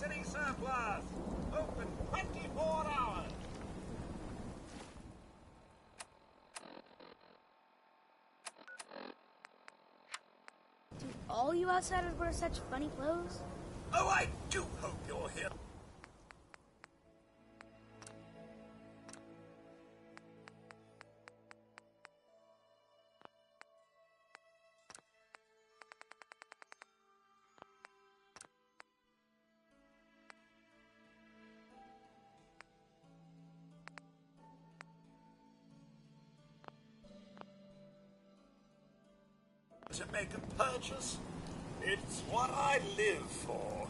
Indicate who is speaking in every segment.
Speaker 1: city surplus. Open 24 hours.
Speaker 2: Do all you outsiders wear such funny clothes?
Speaker 1: Oh, I do hope you're here. To make a purchase. It's what I live for.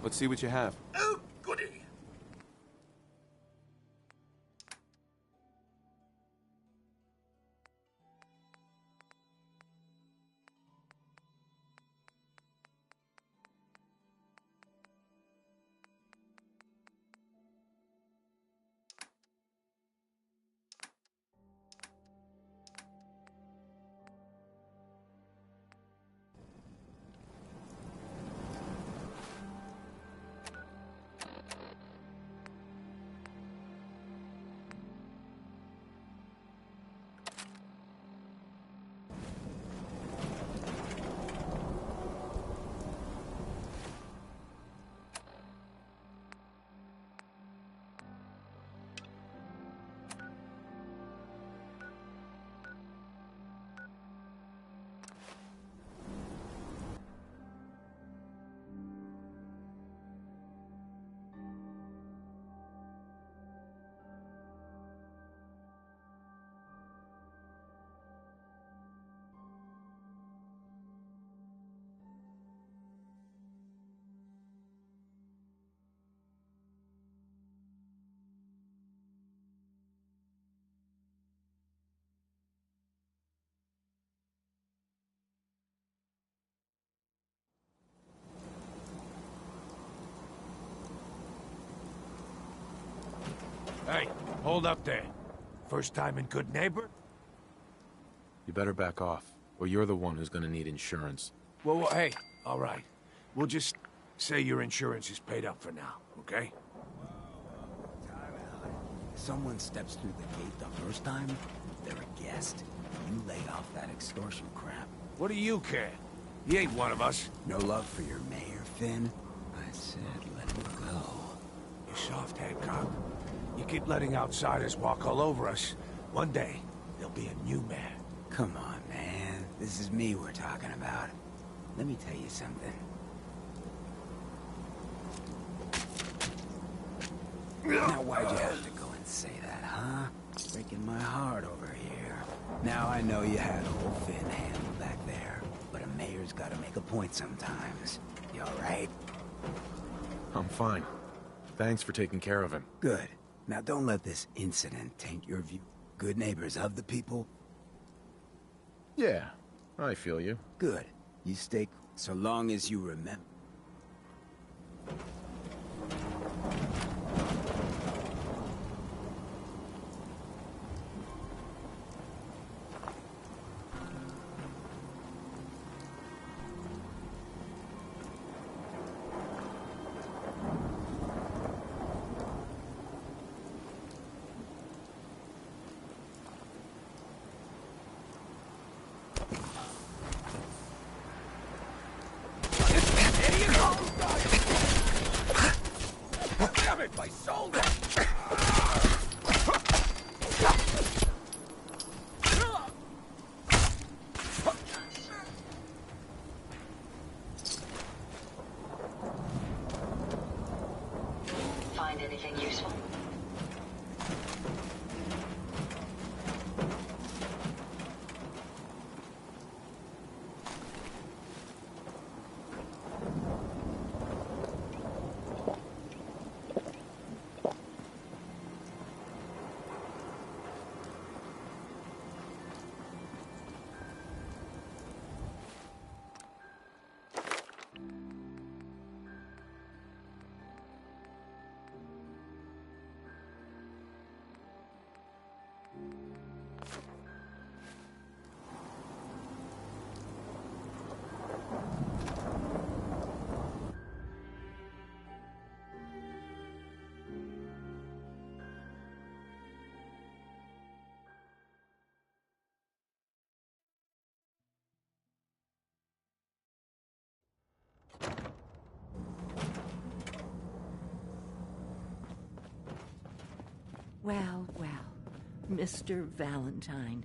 Speaker 3: Let's see what you have.
Speaker 1: Oh, goody.
Speaker 4: Hey, hold up there. First time in Good Neighbor?
Speaker 3: You better back off, or you're the one who's gonna need insurance.
Speaker 4: Well, hey, all right. We'll just say your insurance is paid up for now, okay?
Speaker 5: Someone steps through the gate the first time, they're a guest. You lay off that extortion crap.
Speaker 4: What do you care? He ain't one of us.
Speaker 5: No love for your mayor, Finn? I said let him go.
Speaker 4: You soft Hancock. You keep letting outsiders walk all over us. One day, there'll be a new mayor.
Speaker 5: Come on, man. This is me we're talking about. Let me tell you something. Now, why'd you have to go and say that, huh? Breaking my heart over here. Now I know you had old Finn handled back there, but a mayor's gotta make a point sometimes. You alright?
Speaker 3: I'm fine. Thanks for taking care of him.
Speaker 5: Good. Now don't let this incident taint your view. Good neighbors of the people?
Speaker 3: Yeah, I feel you.
Speaker 5: Good. You stay so long as you remember.
Speaker 4: My shoulder!
Speaker 6: Find anything useful? Well, well, Mr. Valentine.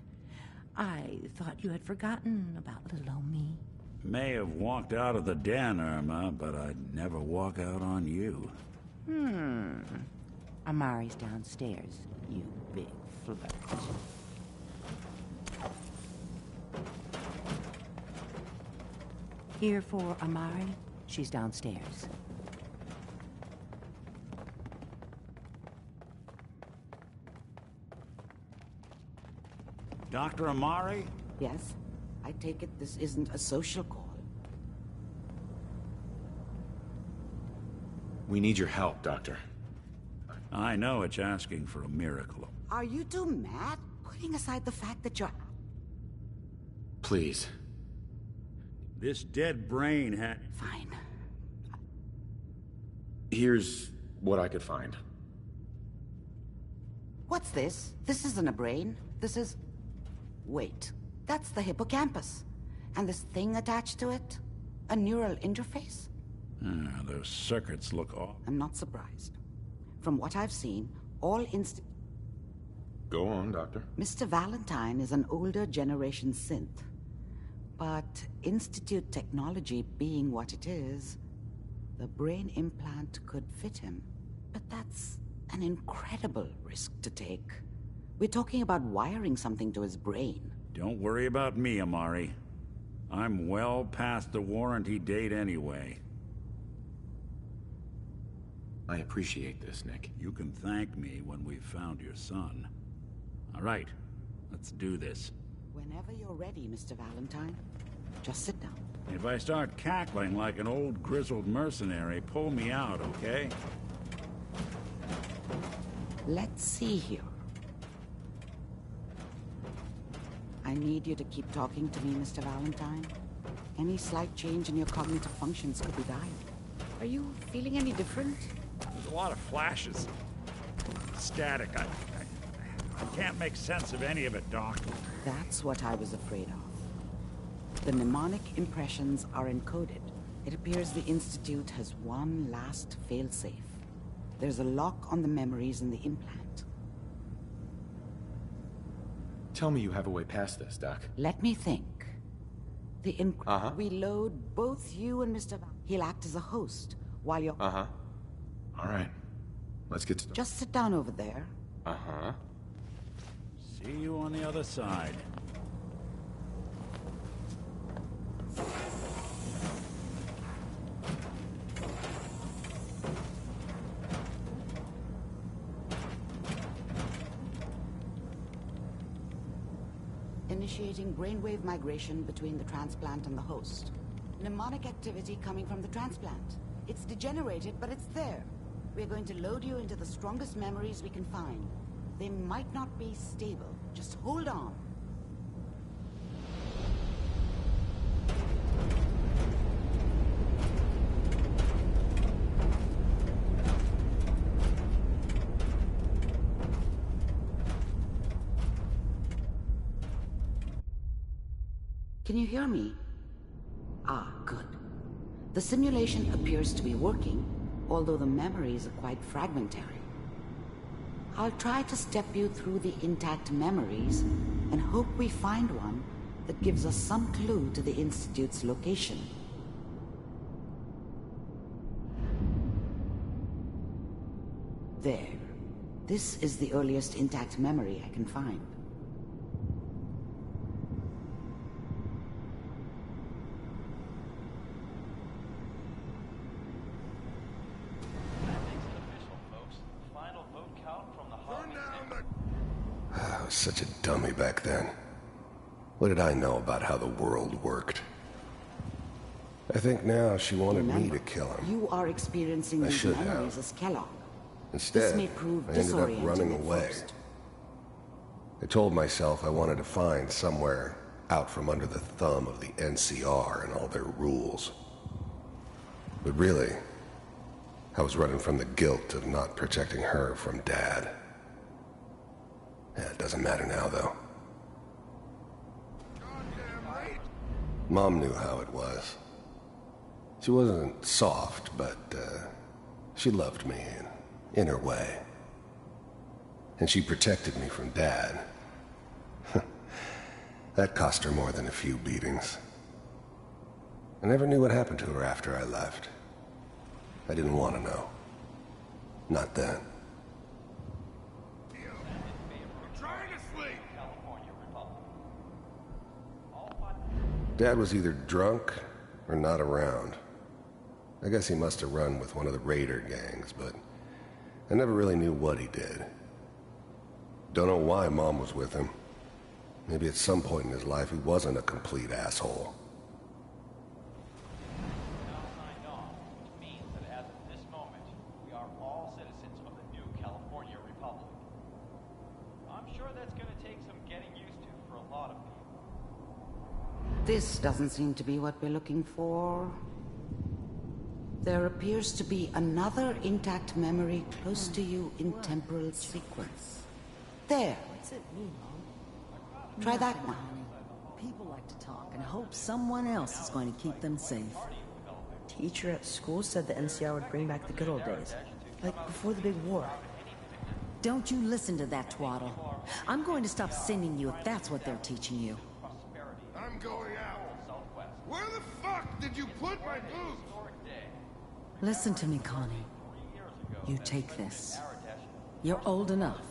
Speaker 6: I thought you had forgotten about little old me.
Speaker 7: May have walked out of the den, Irma, but I'd never walk out on you.
Speaker 6: Amari's downstairs, you big flirt. Here for Amari? She's downstairs.
Speaker 7: Dr. Amari?
Speaker 8: Yes? I take it this isn't a social call.
Speaker 3: We need your help, Doctor.
Speaker 7: I know it's asking for a miracle.
Speaker 8: Are you two mad? Putting aside the fact that you're...
Speaker 3: Please.
Speaker 7: This dead brain had...
Speaker 8: Fine.
Speaker 3: Here's what I could find.
Speaker 8: What's this? This isn't a brain. This is... Wait. That's the hippocampus. And this thing attached to it? A neural interface?
Speaker 7: Those circuits look off.
Speaker 8: I'm not surprised. From what I've seen, all
Speaker 3: Go on, Doctor.
Speaker 8: Mr. Valentine is an older generation synth. But Institute technology being what it is, the brain implant could fit him. But that's an incredible risk to take. We're talking about wiring something to his brain.
Speaker 7: Don't worry about me, Amari. I'm well past the warranty date anyway.
Speaker 3: I appreciate this, Nick.
Speaker 7: You can thank me when we've found your son. All right, let's do this.
Speaker 8: Whenever you're ready, Mr. Valentine. Just sit down.
Speaker 7: If I start cackling like an old grizzled mercenary, pull me out, okay?
Speaker 8: Let's see here. I need you to keep talking to me, Mr. Valentine. Any slight change in your cognitive functions could be dire. Are you feeling any different?
Speaker 7: There's a lot of flashes. Static. I can't make sense of any of it, Doc.
Speaker 8: That's what I was afraid of. The mnemonic impressions are encoded. It appears the Institute has one last failsafe. There's a lock on the memories in the implant.
Speaker 3: Tell me you have a way past this, Doc.
Speaker 8: Let me think. We load both you and Mr. He'll act as a host while you're...
Speaker 3: All right. Let's get started.
Speaker 8: Just sit down over there.
Speaker 7: See you on the other side.
Speaker 8: Initiating brainwave migration between the transplant and the host. Mnemonic activity coming from the transplant. It's degenerated, but it's there. We're going to load you into the strongest memories we can find. They might not be stable. Just hold on. Can you hear me? Ah, good. The simulation appears to be working, although the memories are quite fragmentary. I'll try to step you through the intact memories and hope we find one that gives us some clue to the Institute's location. There. This is the earliest intact memory I can find.
Speaker 9: I was such a dummy back then. What did I know about how the world worked? I think now she wanted me to kill him.
Speaker 8: You are experiencing
Speaker 9: I
Speaker 8: these
Speaker 9: should
Speaker 8: memories
Speaker 9: have.
Speaker 8: as Kellogg.
Speaker 9: Instead,
Speaker 8: This may prove
Speaker 9: I ended up
Speaker 8: disorienting
Speaker 9: running
Speaker 8: at
Speaker 9: away.
Speaker 8: first.
Speaker 9: I told myself I wanted to find somewhere out from under the thumb of the NCR and all their rules. But really, I was running from the guilt of not protecting her from Dad. Yeah, it doesn't matter now, though. Mom knew how it was. She wasn't soft, but she loved me in her way. And she protected me from Dad. That cost her more than a few beatings. I never knew what happened to her after I left. I didn't want to know. Not then. Dad was either drunk or not around. I guess he must have run with one of the raider gangs, but I never really knew what he did. Don't know why Mom was with him. Maybe at some point in his life he wasn't a complete asshole.
Speaker 8: This doesn't seem to be what we're looking for. There appears to be another intact memory close to you in temporal sequence. There.
Speaker 10: What's it mean, Mom?
Speaker 8: Try that one.
Speaker 10: People like to talk and hope someone else is going to keep them safe. Teacher at school said the NCR would bring back the good old days. Like before the big war.
Speaker 6: Don't you listen to that twaddle. I'm going to stop sending you if that's what they're teaching you.
Speaker 11: I'm going out. Where the fuck did you put my boots?
Speaker 6: Listen to me, Connie. You take this. You're old enough.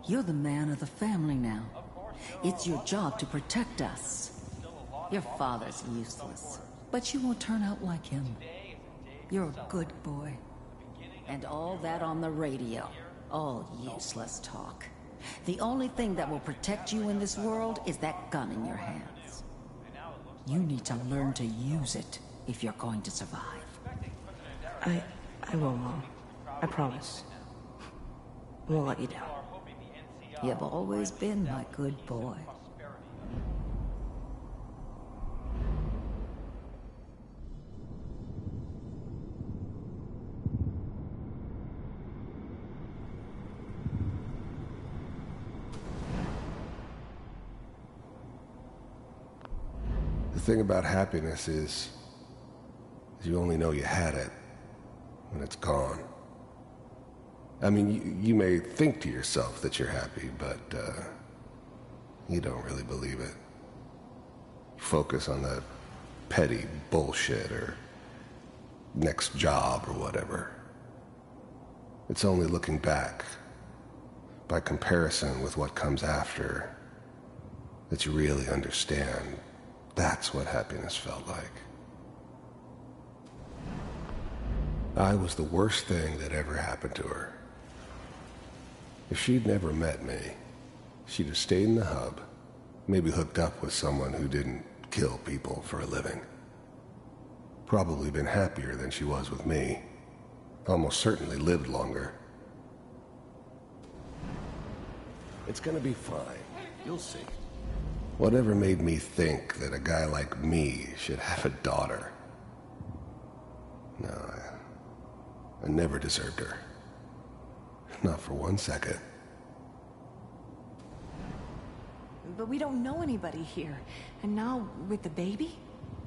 Speaker 6: You're the man of the family now. It's your job to protect us. Your father's useless, but you won't turn out like him. You're a good boy. And all that on the radio, all useless talk. The only thing that will protect you in this world is that gun in your hands. You need to learn to use it if you're going to survive.
Speaker 10: I will, Mom. I promise. I won't let you down.
Speaker 6: You've always been my good boy.
Speaker 9: The thing about happiness is you only know you had it when it's gone. I mean, you may think to yourself that you're happy, but you don't really believe it. You focus on that petty bullshit or next job or whatever. It's only looking back, by comparison with what comes after, that you really understand that's what happiness felt like. I was the worst thing that ever happened to her. If she'd never met me, she'd have stayed in the hub, maybe hooked up with someone who didn't kill people for a living. Probably been happier than she was with me. Almost certainly lived longer. It's gonna be fine. You'll see. Whatever made me think that a guy like me should have a daughter? No, I never deserved her. Not for 1 second.
Speaker 12: But we don't know anybody here. And now, with the baby?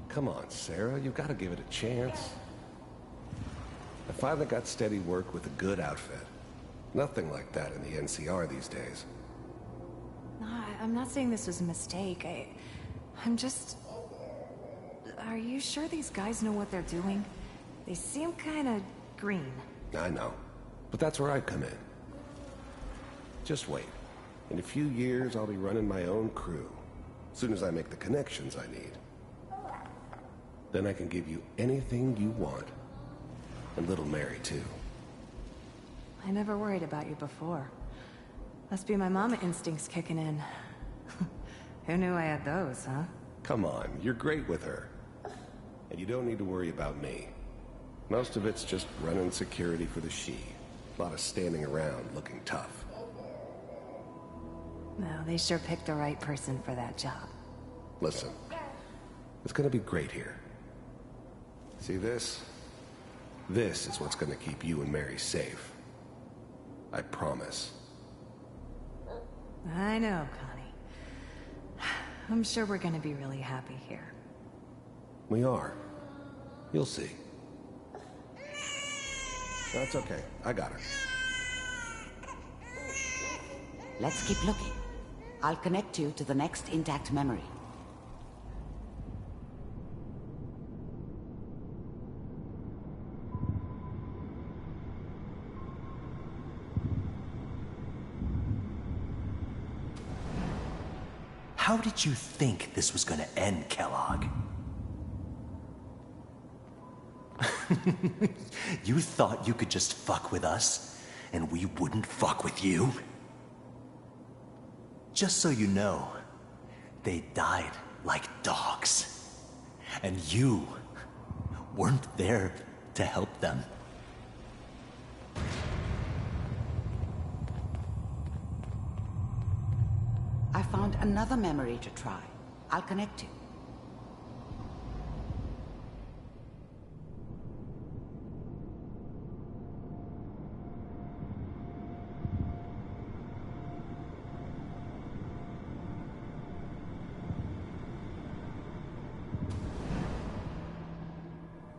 Speaker 9: Come on, Sarah, you've got to give it a chance. I finally got steady work with a good outfit. Nothing like that in the NCR these days.
Speaker 12: No, I'm not saying this was a mistake. I'm just... Are you sure these guys know what they're doing? They seem kind of green.
Speaker 9: I know. But that's where I come in. Just wait. In a few years, I'll be running my own crew. As soon as I make the connections I need. Then I can give you anything you want. And little Mary, too.
Speaker 12: I never worried about you before. Must be my mama instincts kicking in. Who knew I had those, huh?
Speaker 9: Come on, you're great with her. And you don't need to worry about me. Most of it's just running security for the she. A lot of standing around looking tough.
Speaker 12: No, they sure picked the right person for that job.
Speaker 9: Listen, it's gonna be great here. See this? This is what's gonna keep you and Mary safe. I promise.
Speaker 12: I know, Connie. I'm sure we're gonna be really happy here.
Speaker 9: We are. You'll see. That's okay. I got her.
Speaker 8: Let's keep looking. I'll connect you to the next intact memory.
Speaker 13: How did you think this was gonna end, Kellogg? You thought you could just fuck with us, and we wouldn't fuck with you? Just so you know, they died like dogs. And you weren't there to help them.
Speaker 8: I found another memory to try. I'll connect you.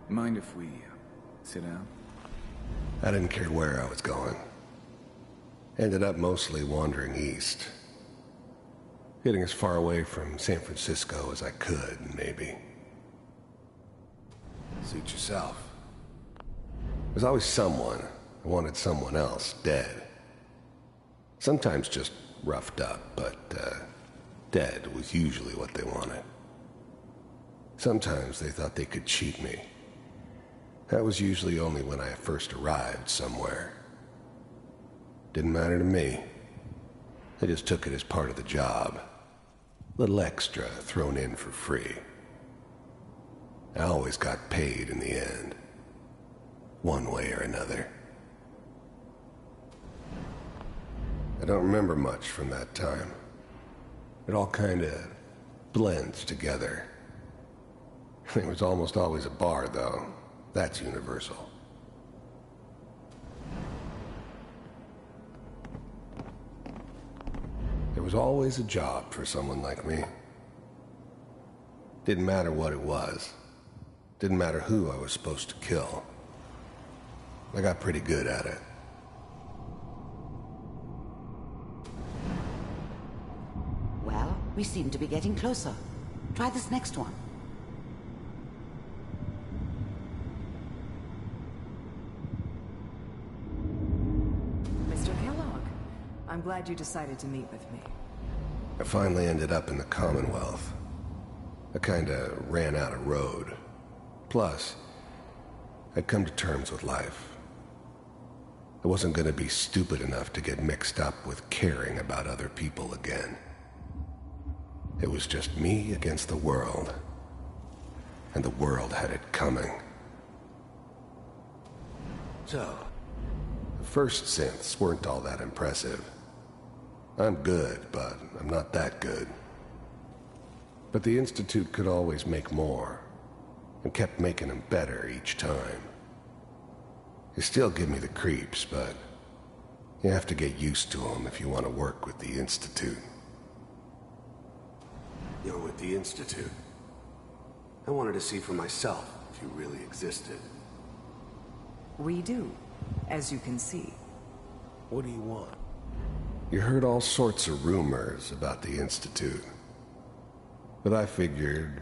Speaker 5: Mind if we sit down?
Speaker 9: I didn't care where I was going. Ended up mostly wandering east. Getting as far away from San Francisco as I could, maybe. Suit yourself. There's always someone who wanted someone else dead. Sometimes just roughed up, but dead was usually what they wanted. Sometimes they thought they could cheat me. That was usually only when I first arrived somewhere. Didn't matter to me. I just took it as part of the job. Little extra thrown in for free. I always got paid in the end. One way or another. I don't remember much from that time. It all kinda blends together. There was almost always a bar, though. That's universal. There was always a job for someone like me. Didn't matter what it was. Didn't matter who I was supposed to kill. I got pretty good at it.
Speaker 8: Well, we seem to be getting closer. Try this next one.
Speaker 12: Mr. Kellogg, I'm glad you decided to meet with me.
Speaker 9: I finally ended up in the Commonwealth. I kinda ran out of road. Plus, I'd come to terms with life. I wasn't gonna be stupid enough to get mixed up with caring about other people again. It was just me against the world. And the world had it coming. So, the first synths weren't all that impressive. I'm good, but I'm not that good. But the Institute could always make more, and kept making them better each time. They still give me the creeps, but you have to get used to them if you want to work with the Institute.
Speaker 14: You're with the Institute. I wanted to see for myself if you really existed.
Speaker 12: We do, as you can see.
Speaker 9: What do you want? You heard all sorts of rumors about the Institute. But I figured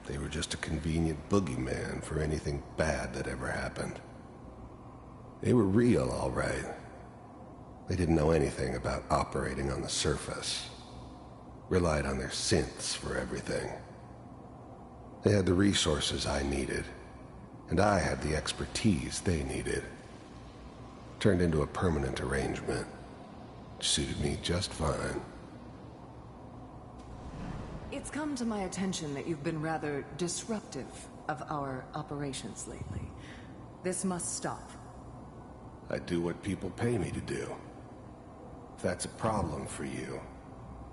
Speaker 9: they were just a convenient boogeyman for anything bad that ever happened. They were real, all right. They didn't know anything about operating on the surface. Relied on their synths for everything. They had the resources I needed, and I had the expertise they needed. Turned into a permanent arrangement. Suited me just fine.
Speaker 12: It's come to my attention that you've been rather disruptive of our operations lately. This must stop.
Speaker 9: I do what people pay me to do. If that's a problem for you,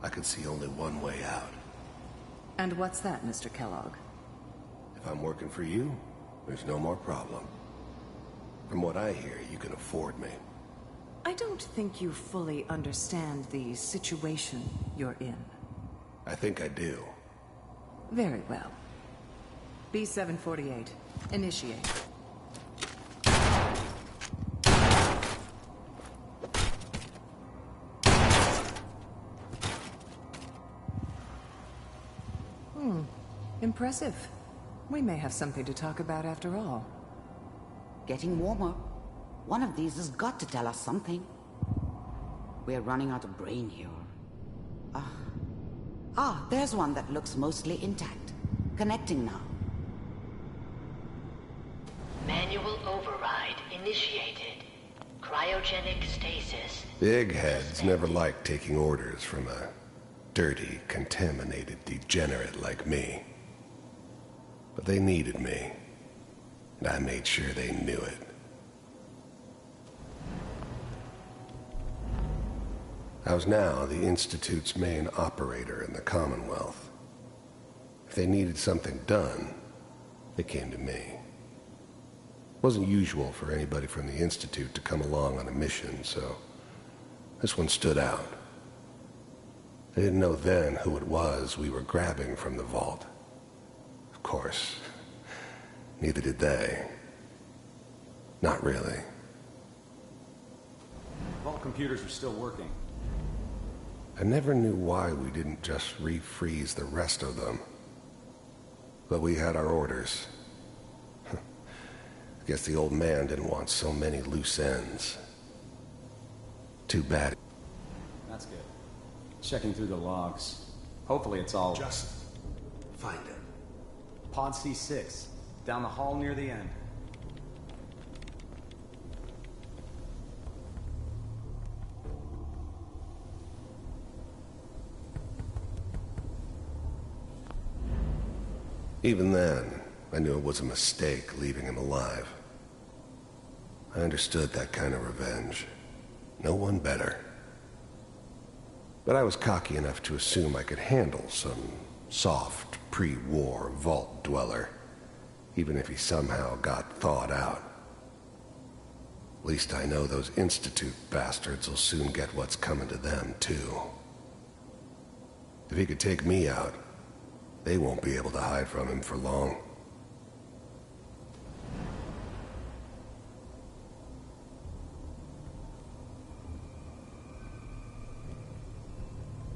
Speaker 9: I can see only one way out.
Speaker 12: And what's that, Mr. Kellogg?
Speaker 9: If I'm working for you, there's no more problem. From what I hear, you can afford me.
Speaker 12: I don't think you fully understand the situation you're in.
Speaker 9: I think I do.
Speaker 12: Very well. B-748, initiate. Impressive. We may have something to talk about after all.
Speaker 8: Getting warmer. One of these has got to tell us something. We're running out of brain here. There's one that looks mostly intact. Connecting now.
Speaker 15: Manual override initiated. Cryogenic stasis.
Speaker 9: The eggheads never liked taking orders from a dirty, contaminated degenerate like me. But they needed me, and I made sure they knew it. I was now the Institute's main operator in the Commonwealth. If they needed something done, they came to me. It wasn't usual for anybody from the Institute to come along on a mission, so this one stood out. I didn't know then who it was we were grabbing from the vault. Of course, neither did they. Not really.
Speaker 16: Vault computers are still working.
Speaker 9: I never knew why we didn't just refreeze the rest of them. But we had our orders. I guess the old man didn't want so many loose ends. Too bad.
Speaker 16: That's good. Checking through the logs. Hopefully it's all...
Speaker 14: Just find it.
Speaker 16: Pod C6. Down the hall near the end.
Speaker 9: Even then, I knew it was a mistake leaving him alive. I understood that kind of revenge. No one better. But I was cocky enough to assume I could handle some soft, pre-war vault dweller, even if he somehow got thawed out. At least I know those Institute bastards will soon get what's coming to them, too. If he could take me out, they won't be able to hide from him for long.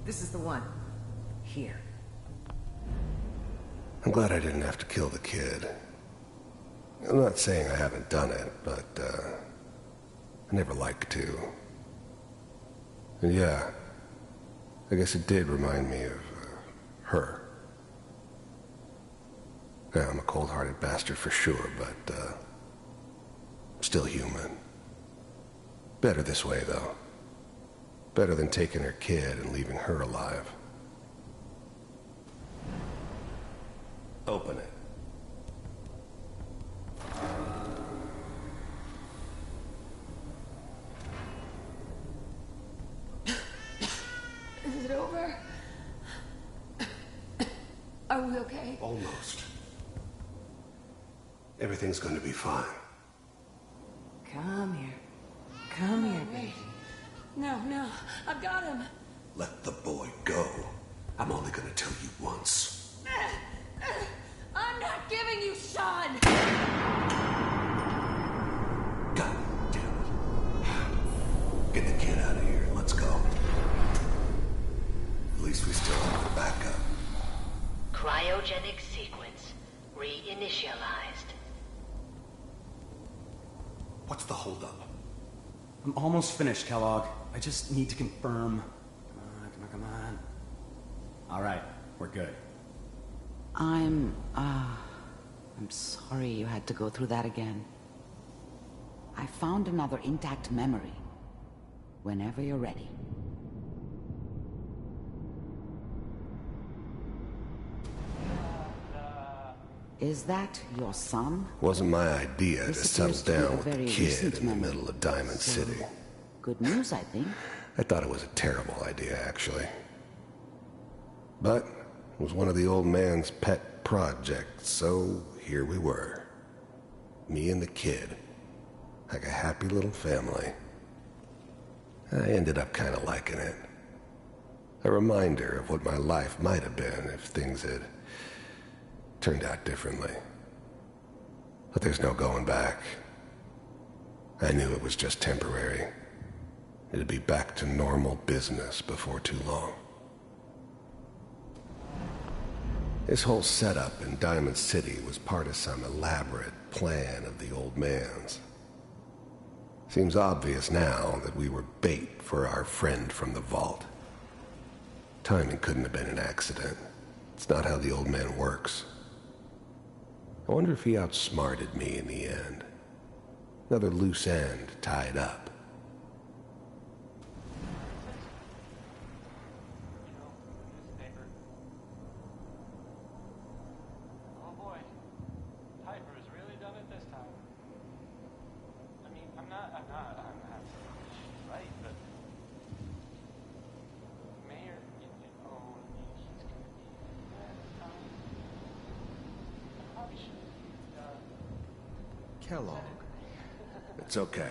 Speaker 10: This is the one. Here.
Speaker 9: I'm glad I didn't have to kill the kid. I'm not saying I haven't done it, but, I never like to. And yeah, I guess it did remind me of, her. Yeah, I'm a cold-hearted bastard for sure, but, still human. Better this way, though. Better than taking her kid and leaving her alive. Open it.
Speaker 10: Is it over? Are we okay?
Speaker 14: Almost. Everything's going to be fine.
Speaker 12: Come here. Come here, baby.
Speaker 10: No, I've got him.
Speaker 14: Let the boy go. I'm only going to tell you once.
Speaker 10: I'm not giving you Sean!
Speaker 14: God damn it. Get the kid out of here. Let's go. At least we still have a backup.
Speaker 15: Cryogenic sequence reinitialized.
Speaker 14: What's the holdup?
Speaker 16: I'm almost finished, Kellogg. I just need to confirm. Come on. All right, we're good.
Speaker 8: I'm sorry you had to go through that again. I found another intact memory. Whenever you're ready. Is that your son?
Speaker 9: Wasn't my idea to
Speaker 8: This
Speaker 9: settle
Speaker 8: appears to be a
Speaker 9: down with a
Speaker 8: very
Speaker 9: kid
Speaker 8: recent
Speaker 9: in the
Speaker 8: memory.
Speaker 9: middle of Diamond
Speaker 8: So,
Speaker 9: City.
Speaker 8: Good news, I think.
Speaker 9: I thought it was a terrible idea, actually. But it was one of the old man's pet projects, so here we were. Me and the kid. Like a happy little family. I ended up kind of liking it. A reminder of what my life might have been if things had turned out differently. But there's no going back. I knew it was just temporary. It'd be back to normal business before too long. This whole setup in Diamond City was part of some elaborate plan of the old man's. Seems obvious now that we were bait for our friend from the vault. Timing couldn't have been an accident. It's not how the old man works. I wonder if he outsmarted me in the end. Another loose end tied up.
Speaker 14: Kellogg.
Speaker 9: It's okay.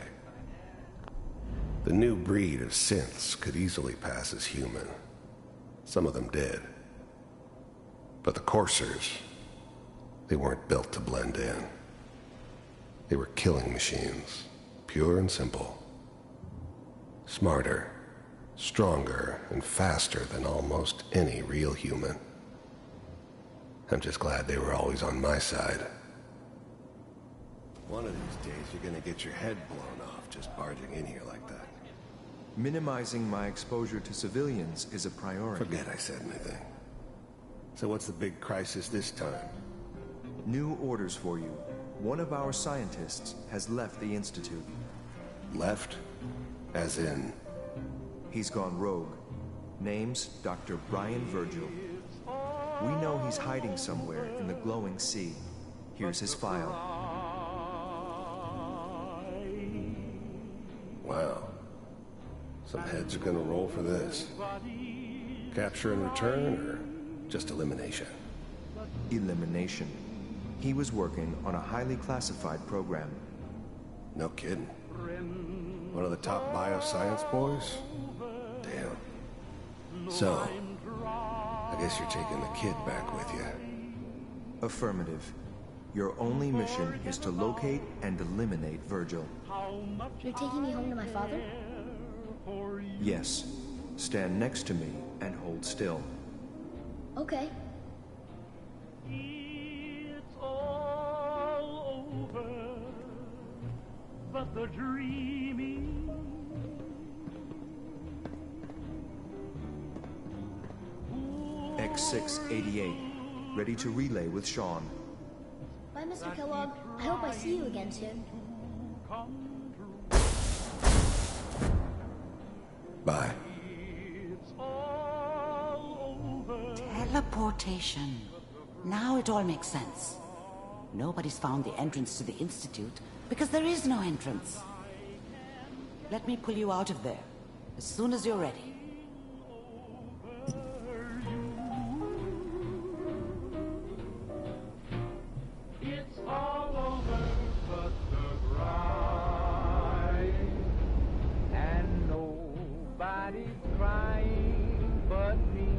Speaker 9: The new breed of synths could easily pass as human. Some of them did. But the coursers, they weren't built to blend in. They were killing machines, pure and simple. Smarter, stronger, and faster than almost any real human. I'm just glad they were always on my side. One of these days, you're gonna get your head blown off just barging in here like that.
Speaker 17: Minimizing my exposure to civilians is a priority.
Speaker 9: Forget I said anything. So what's the big crisis this time?
Speaker 17: New orders for you. One of our scientists has left the Institute.
Speaker 9: Left? As in?
Speaker 17: He's gone rogue. Name's Dr. Brian Virgil. We know he's hiding somewhere in the glowing sea. Here's his file.
Speaker 9: Wow. Some heads are gonna roll for this. Capture and return, or just elimination?
Speaker 17: Elimination. He was working on a highly classified program.
Speaker 9: No kidding. One of the top bioscience boys? Damn. So, I guess you're taking the kid back with you.
Speaker 17: Affirmative. Your only mission is to locate and eliminate Virgil.
Speaker 2: You're taking me home to my father?
Speaker 17: Yes. Stand next to me and hold still.
Speaker 2: Okay.
Speaker 18: It's all over, but the dreaming.
Speaker 17: X688. Ready to relay with Sean.
Speaker 2: Bye, Mr. Kellogg. I hope I see you again soon.
Speaker 9: Bye.
Speaker 8: Teleportation. Now it all makes sense. Nobody's found the entrance to the Institute because there is no entrance. Let me pull you out of there as soon as you're ready.
Speaker 18: It's all over but the grind, and nobody's crying but me.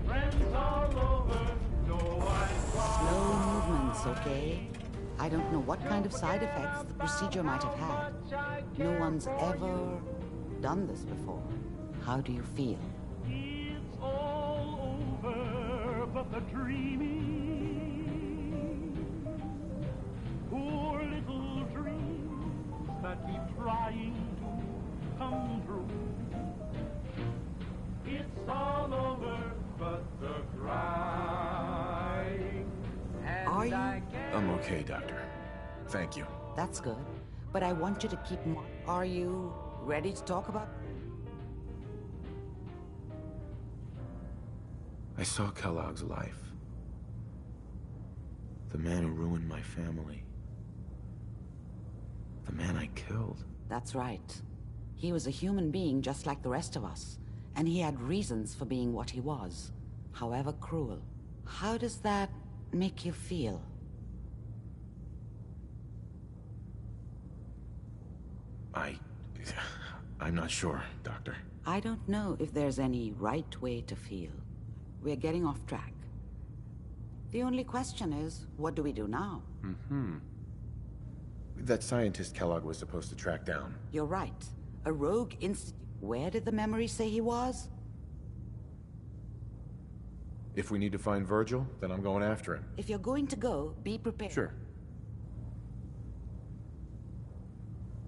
Speaker 18: Friends all over, no
Speaker 8: Slow movements, okay? I don't know what kind of side effects the procedure might have had. No one's ever done this before. How do you feel?
Speaker 18: It's all over but the dreaming. Poor little dreams that keep trying to come true. It's all over but the crying.
Speaker 8: Are you?
Speaker 3: I'm okay, Doctor. Thank you.
Speaker 8: That's good. But I want you to keep... Are you ready to talk about...
Speaker 3: I saw Kellogg's life. The man who ruined my family. The man I killed.
Speaker 8: That's right. He was a human being just like the rest of us. And he had reasons for being what he was. However cruel. How does that make you feel?
Speaker 3: I'm not sure, Doctor.
Speaker 8: I don't know if there's any right way to feel. We're getting off track. The only question is, what do we do now?
Speaker 3: Mm-hmm. That scientist Kellogg was supposed to track down.
Speaker 8: You're right. A rogue institute. Where did the memory say he was?
Speaker 3: If we need to find Virgil, then I'm going after him.
Speaker 8: If you're going to go, be prepared.
Speaker 3: Sure.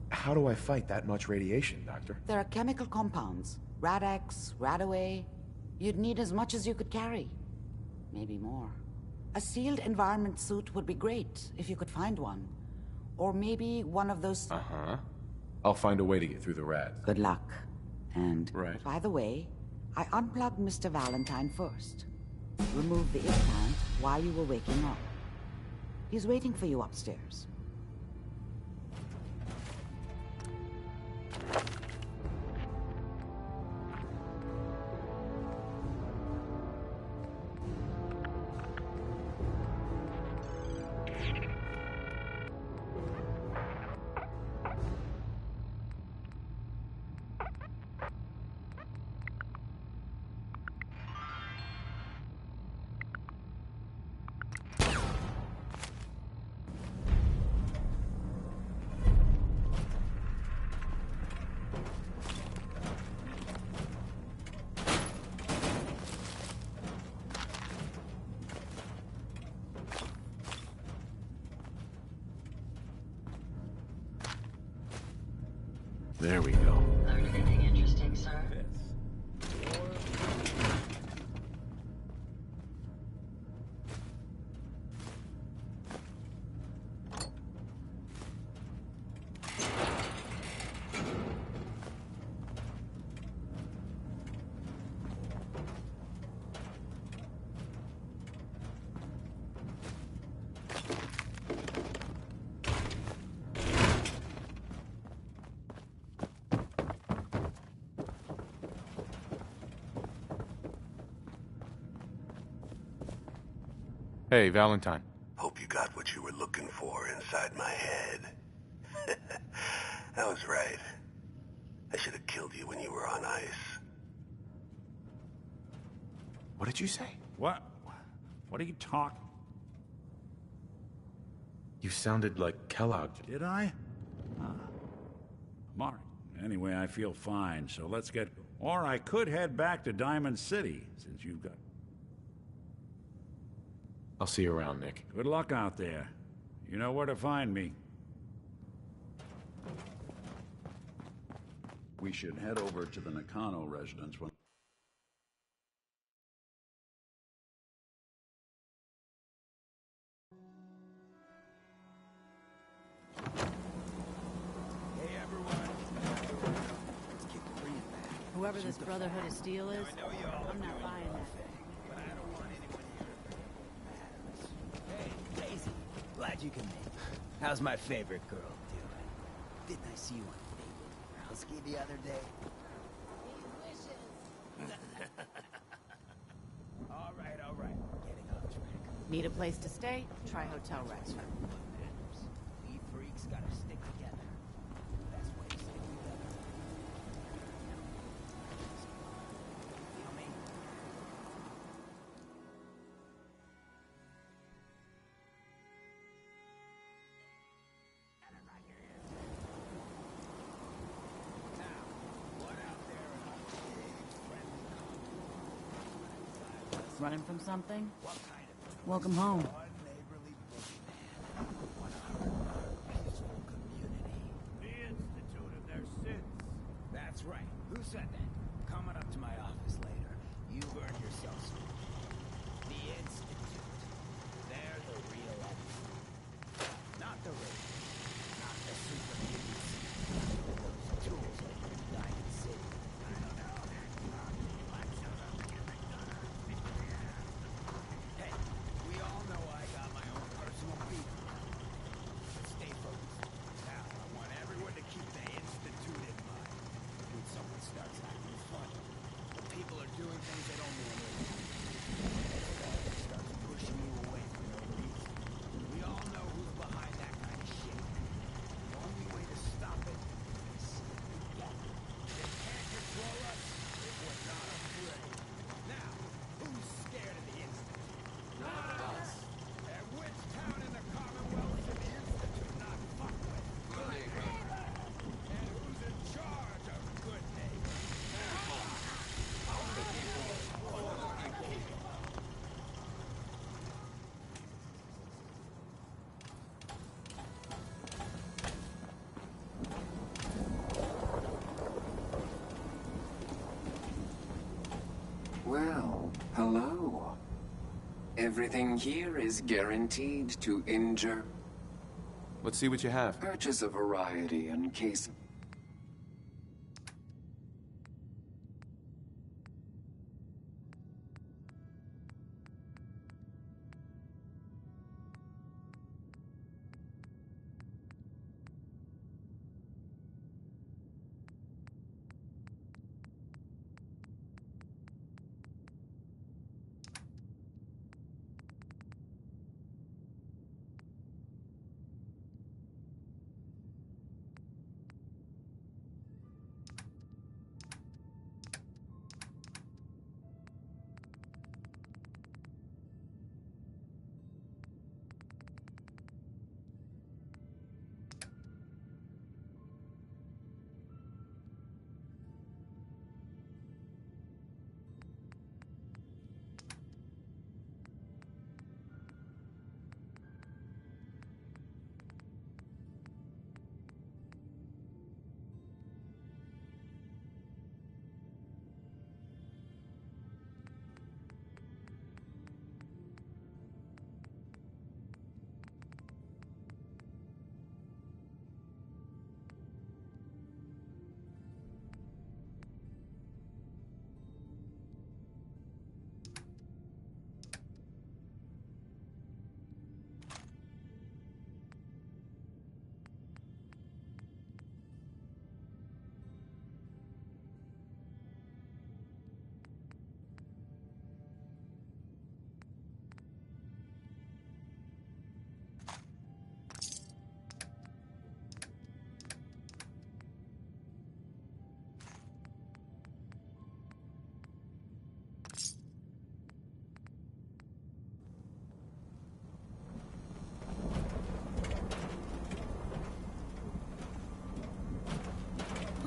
Speaker 3: How do I fight that much radiation, Doctor?
Speaker 8: There are chemical compounds. Rad-X, Radaway. You'd need as much as you could carry. Maybe more. A sealed environment suit would be great, if you could find one. Or maybe one of those...
Speaker 3: Uh-huh. I'll find a way to get through the rads.
Speaker 8: Good luck. And,
Speaker 3: right.
Speaker 8: By the way, I unplugged Mr. Valentine first. Remove the implant while you were waking up. He's waiting for you upstairs.
Speaker 3: There we go.
Speaker 15: Learn anything interesting, sir?
Speaker 3: Hey, Valentine.
Speaker 9: Hope you got what you were looking for inside my head. I was right. I should have killed you when you were on ice.
Speaker 3: What did you say?
Speaker 7: What? What are you talking?
Speaker 3: You sounded like Kellogg.
Speaker 7: Did I? Mark. Anyway, I feel fine, so let's get... Or I could head back to Diamond City, since you've got...
Speaker 3: I'll see you around, Nick.
Speaker 7: Good luck out there. You know where to find me.
Speaker 19: We should head over to the Nakano residence when...
Speaker 20: Whoever this Brotherhood of Steel is, I'm not buying that.
Speaker 5: Hey, Daisy. Glad you can make it. How's my favorite girl doing? Didn't I see you on Fabled Browski the other day? All right. Getting off track.
Speaker 20: Need a place to stay? Try Hotel Rexford.
Speaker 5: We freaks gotta stick together. Best way to stick together. Feel me?
Speaker 20: Running from something? Welcome home.
Speaker 4: The Institute of their sins.
Speaker 5: That's right. Who said that? Coming up to my office later. You earned yourself some. The Institute. They're the real experts. Not the rich. Not the super mutants. Those tools over in Diamond City. I don't know. Hey, we all know I
Speaker 21: Everything here is guaranteed to injure.
Speaker 3: Let's see what you have.
Speaker 21: Purchase a variety in case...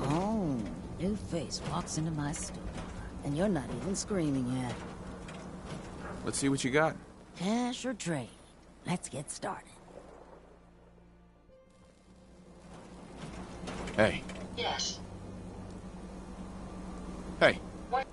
Speaker 6: Oh, new face walks into my store. And you're not even screaming yet.
Speaker 3: Let's see what you got.
Speaker 6: Cash or trade? Let's get started.
Speaker 3: Hey.
Speaker 15: Yes.
Speaker 3: Hey.
Speaker 15: What?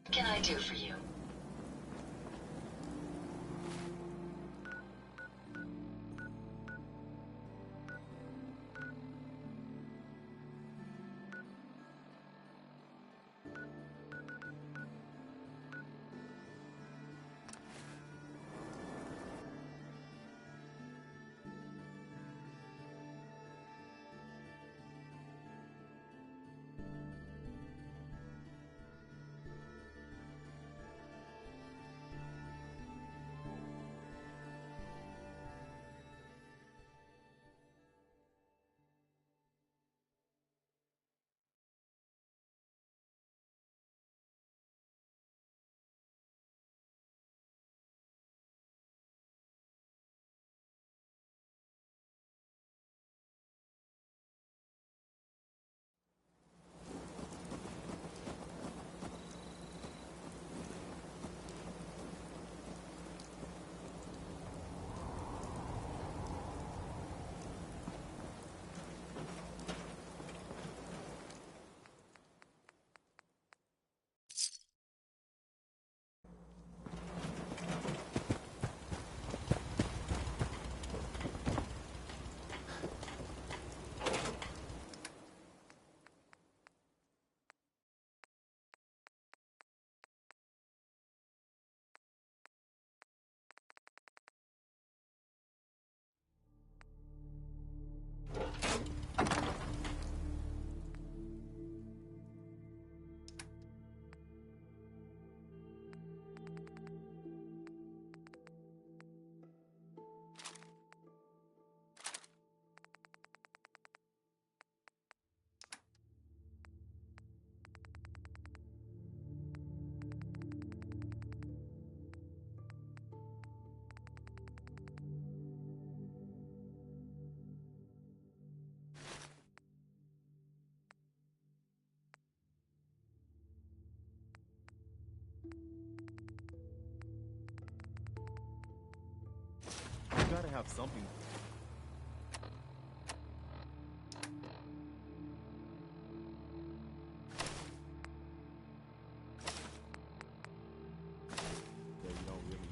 Speaker 15: What can I do for you?
Speaker 1: have something. That you don't really.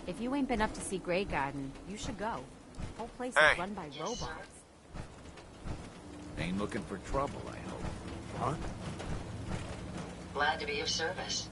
Speaker 22: If you ain't been up to see Grey Garden, you should go. The whole place
Speaker 23: Hey.
Speaker 22: is run by robots.
Speaker 4: Ain't looking for trouble, I hope. Huh?
Speaker 15: Glad to be of service.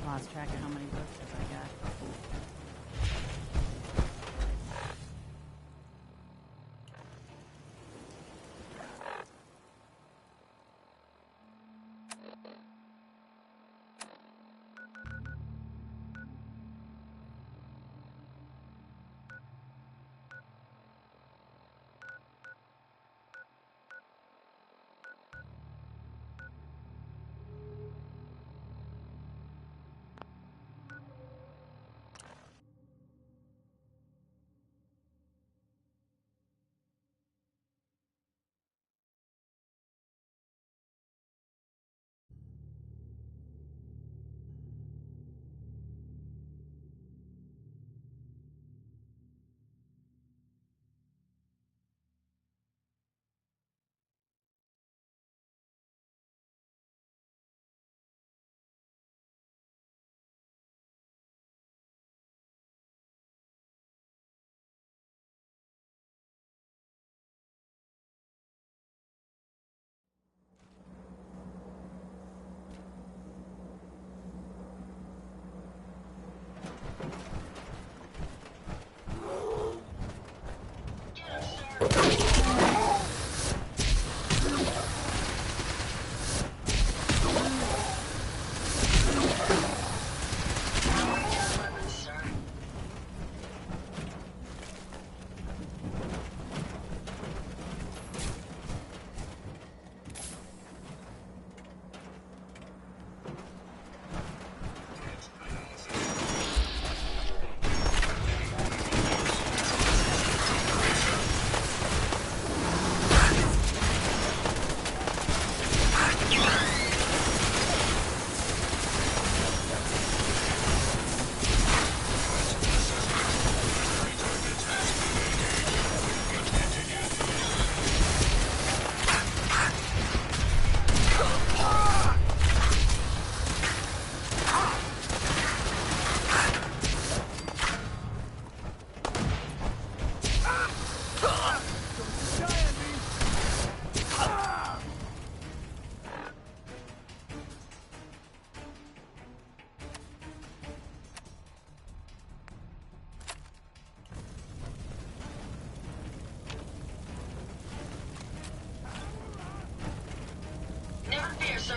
Speaker 20: Lost track of how many boosters I got.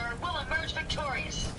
Speaker 15: sir, we'll emerge victorious.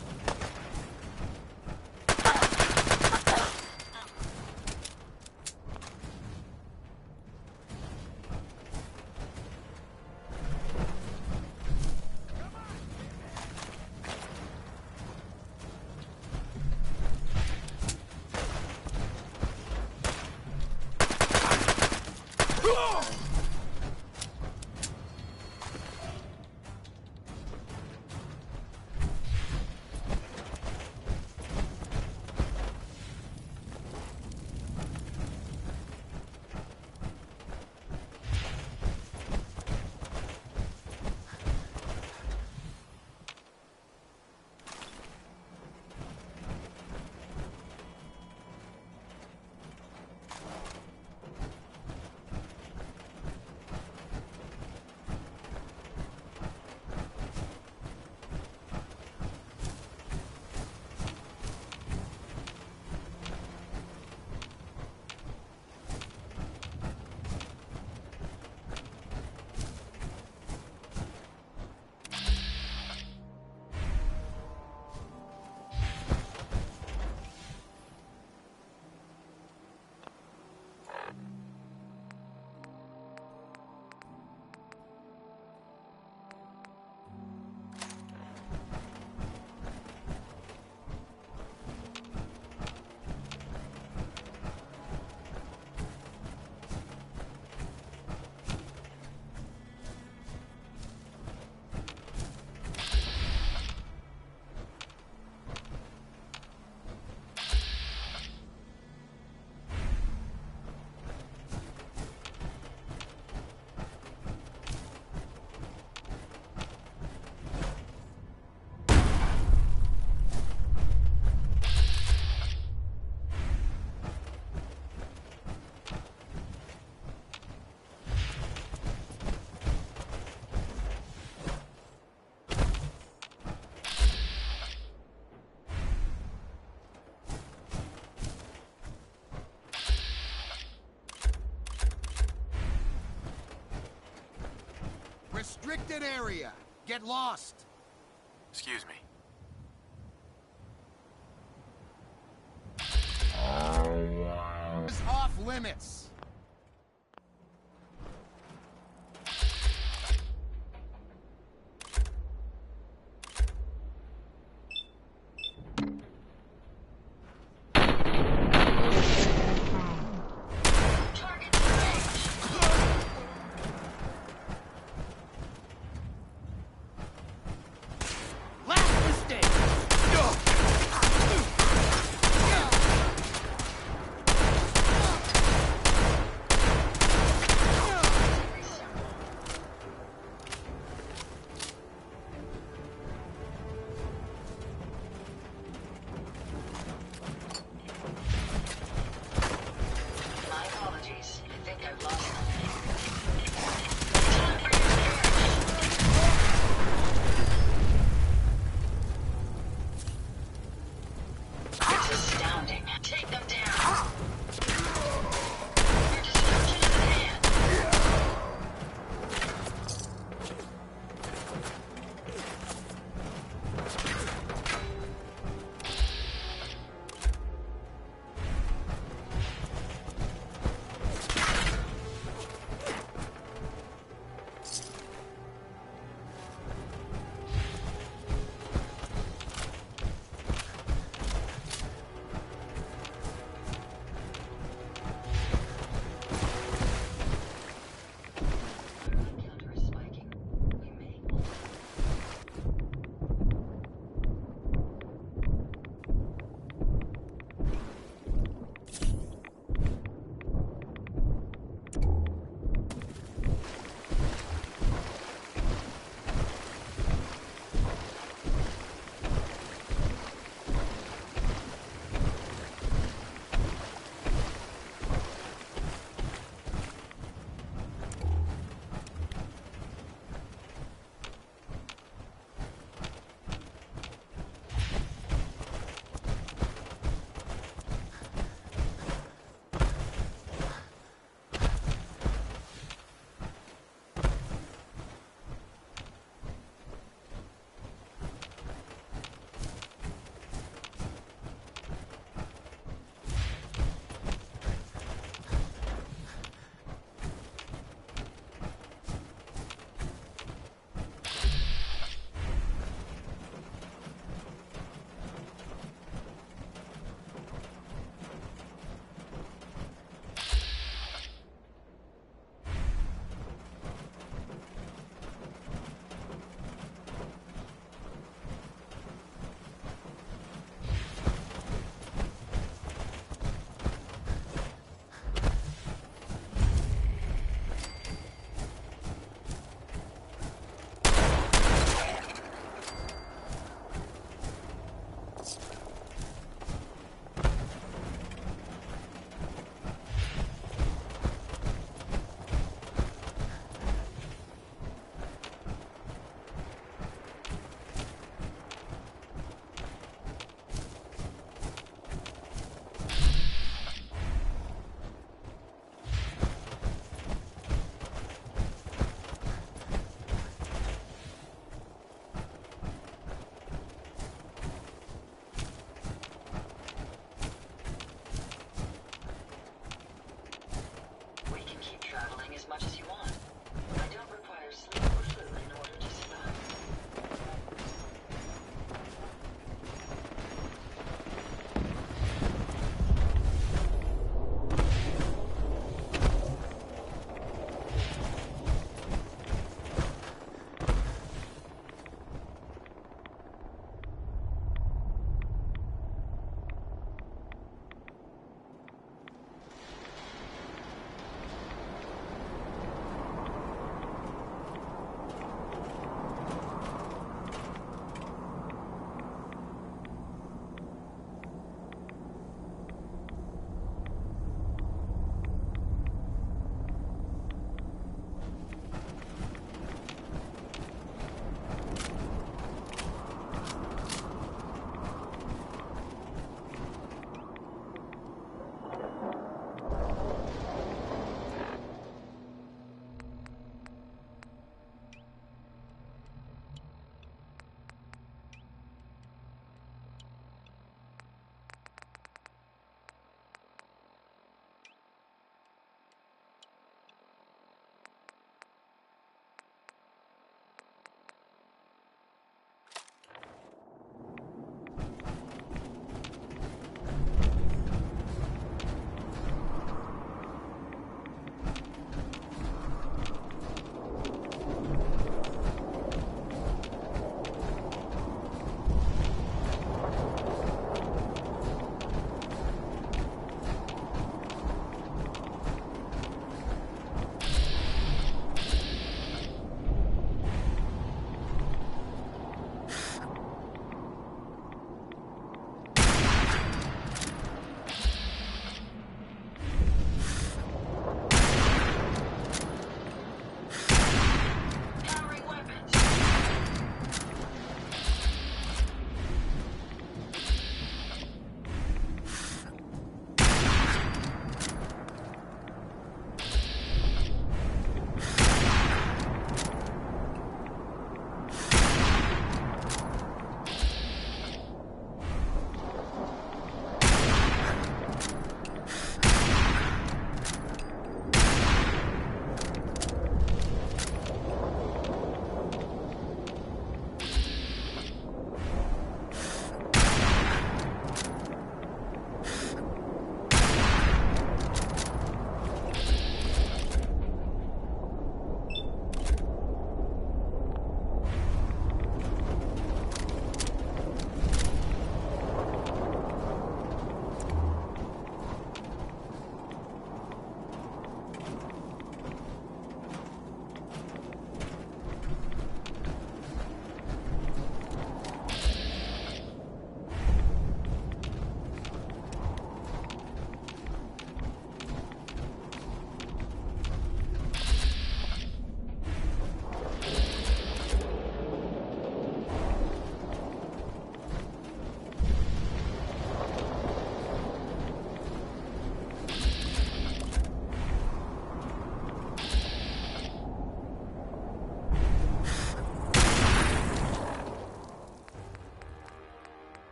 Speaker 11: Restricted area. Get lost.
Speaker 3: Excuse me.
Speaker 11: It's off limits.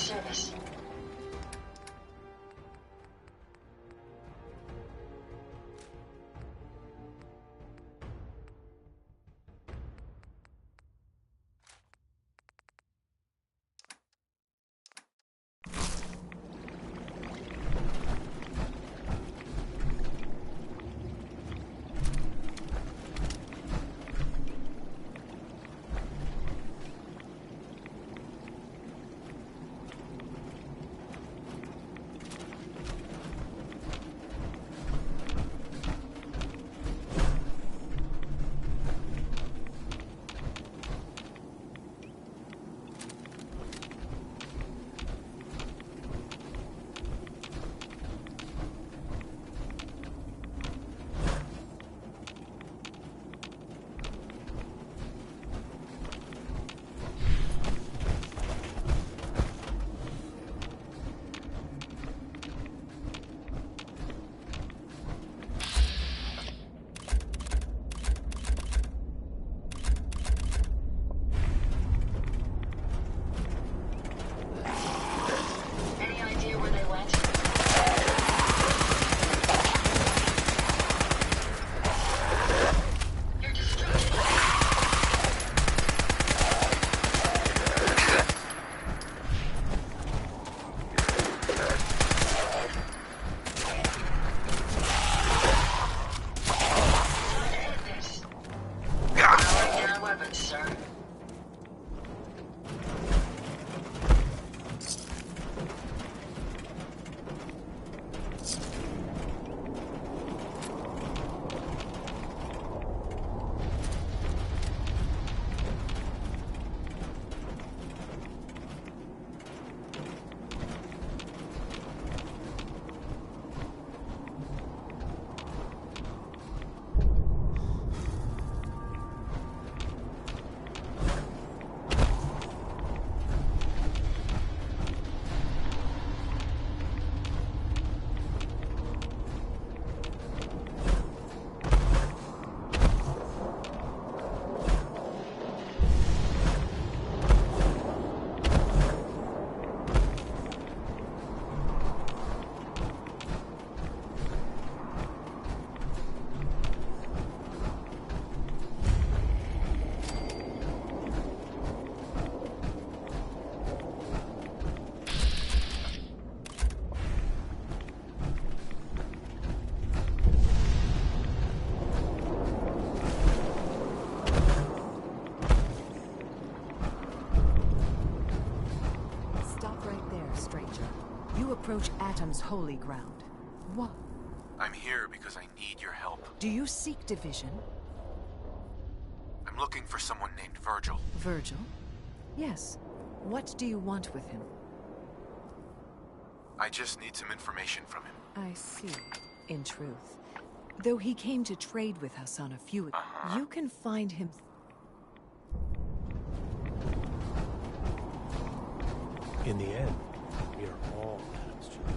Speaker 15: service. Any idea where they went? You're distracted. Time to end this. Powering down weapons, sir.
Speaker 12: Stop right there, stranger. You approach Atom's holy ground. What?
Speaker 3: I'm here because I need your help.
Speaker 12: Do you seek division?
Speaker 3: I'm looking for someone named Virgil.
Speaker 12: Virgil? Yes. What do you want with him?
Speaker 3: I just need some information from him.
Speaker 12: I see. In truth, though he came to trade with us on a few... You can find him...
Speaker 4: In the end, we are all Adam's children.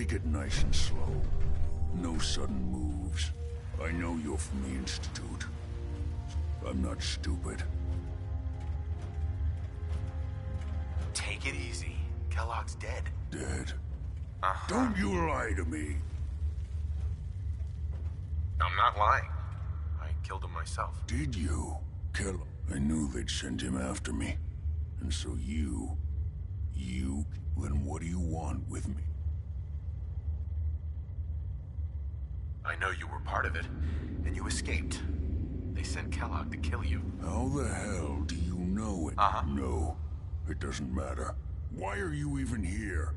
Speaker 10: take it nice and slow. No sudden moves. I know you're from the Institute. I'm not stupid.
Speaker 3: Take it easy. Kellogg's dead.
Speaker 10: Dead?
Speaker 3: Uh-huh.
Speaker 10: Don't you lie to me.
Speaker 3: I'm not lying. I killed him myself.
Speaker 10: Did you? Kellogg. I knew they'd send him after me. And so you... Then what do you want with me?
Speaker 3: I know you were part of it, and you escaped. They sent Kellogg to kill you.
Speaker 10: How the hell do you know it?
Speaker 3: Uh-huh.
Speaker 10: No, it doesn't matter. Why are you even here?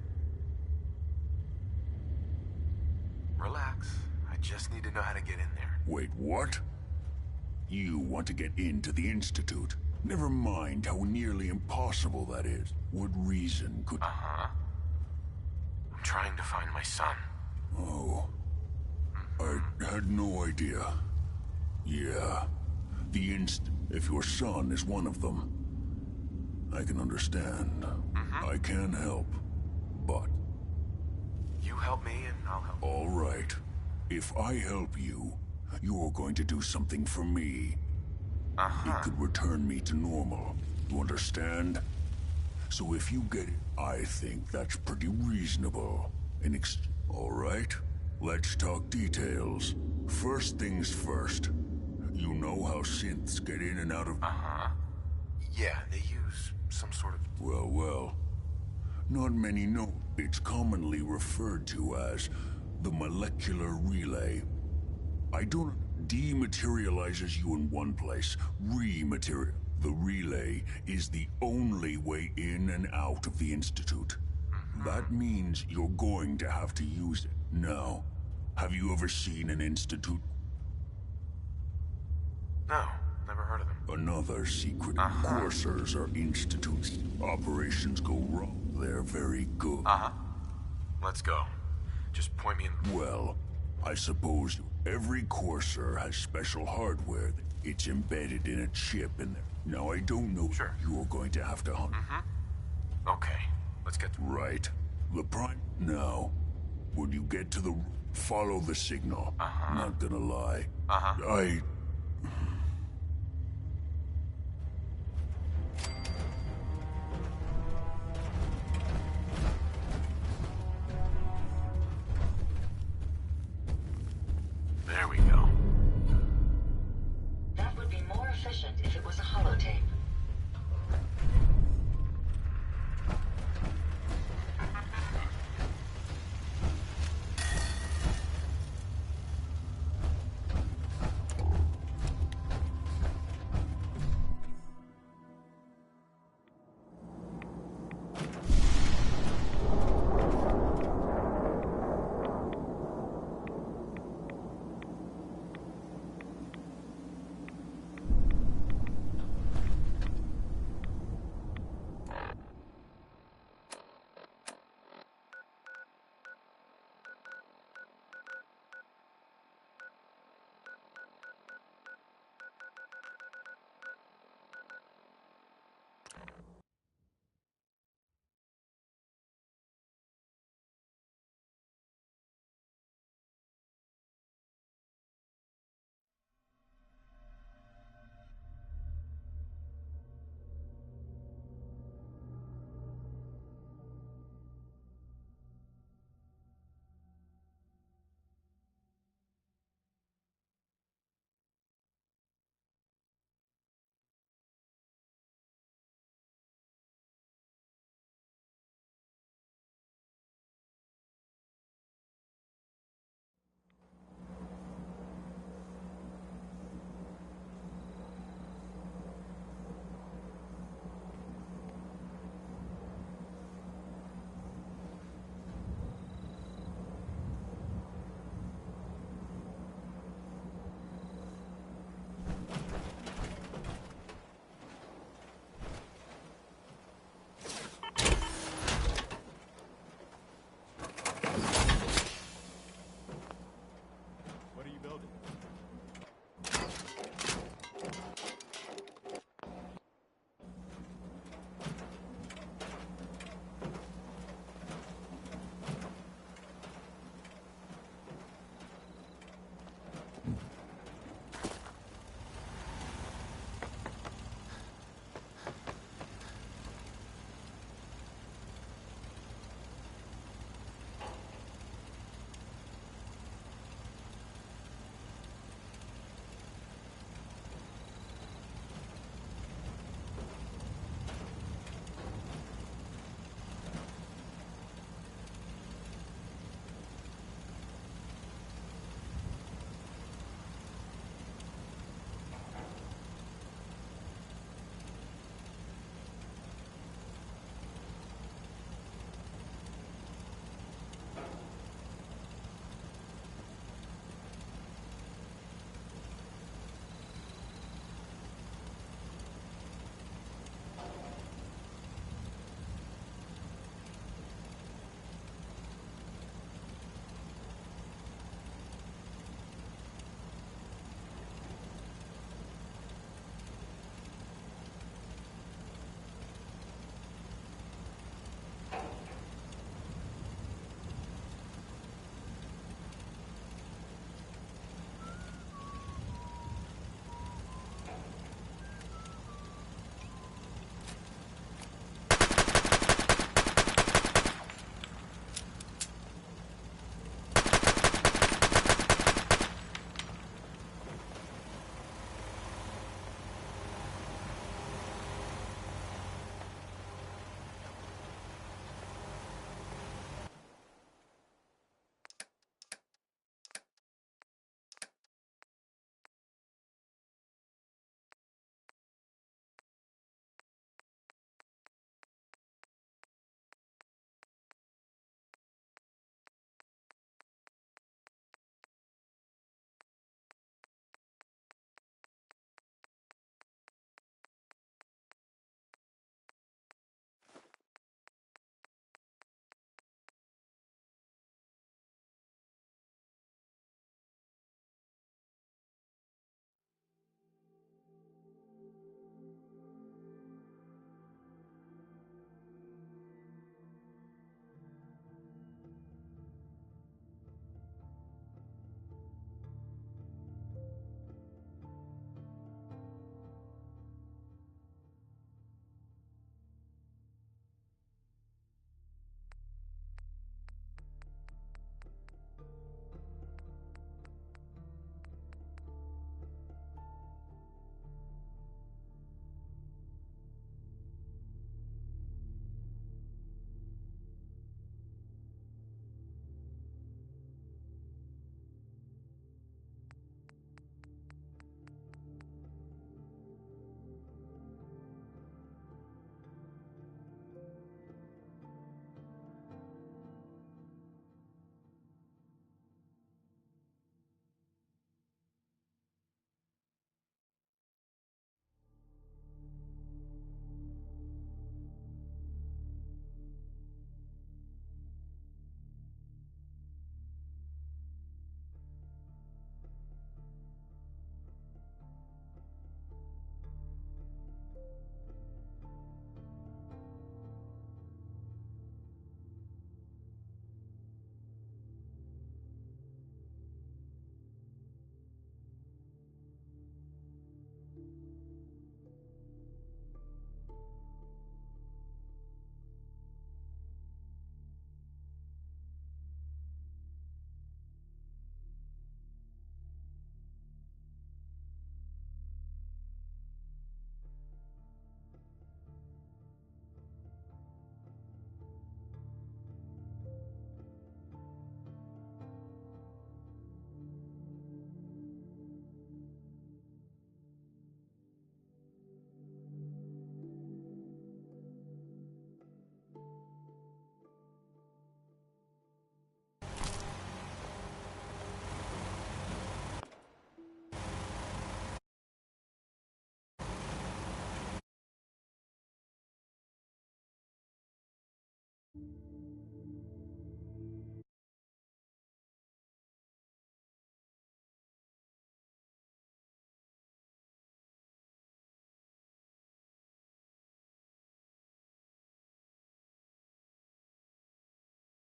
Speaker 3: Relax. I just need to know how to get in there.
Speaker 10: Wait, what? You want to get into the Institute? Never mind how nearly impossible that is. What reason could...
Speaker 3: Uh-huh. I'm trying to find my son.
Speaker 10: Oh. I had no idea. Yeah. If your son is one of them. I can understand. I can help. But...
Speaker 3: You help me and I'll help.
Speaker 10: All right. If I help you, you're going to do something for me. It could return me to normal. You understand? So if you get it, I think that's pretty reasonable. All right? Let's talk details. First things first. You know how synths get in and out of...
Speaker 3: Yeah, they use some sort of...
Speaker 10: Well. Not many know. It's commonly referred to as the molecular relay. Dematerializes you in one place. The relay is the only way in and out of the Institute. That means you're going to have to use it. Now, have you ever seen an Institute?
Speaker 3: No, never heard of them.
Speaker 10: Another secret. Coursers are institutes. Operations go wrong. They're very good.
Speaker 3: Let's go. Just point me in...
Speaker 10: Well, I suppose every Courser has special hardware. It's embedded in a chip in there. Now, I don't know.
Speaker 3: Sure.
Speaker 10: You're going to have to hunt.
Speaker 3: Okay, let's get...
Speaker 10: Right. The prime... Now, when you get to the... Follow the signal. Not gonna lie.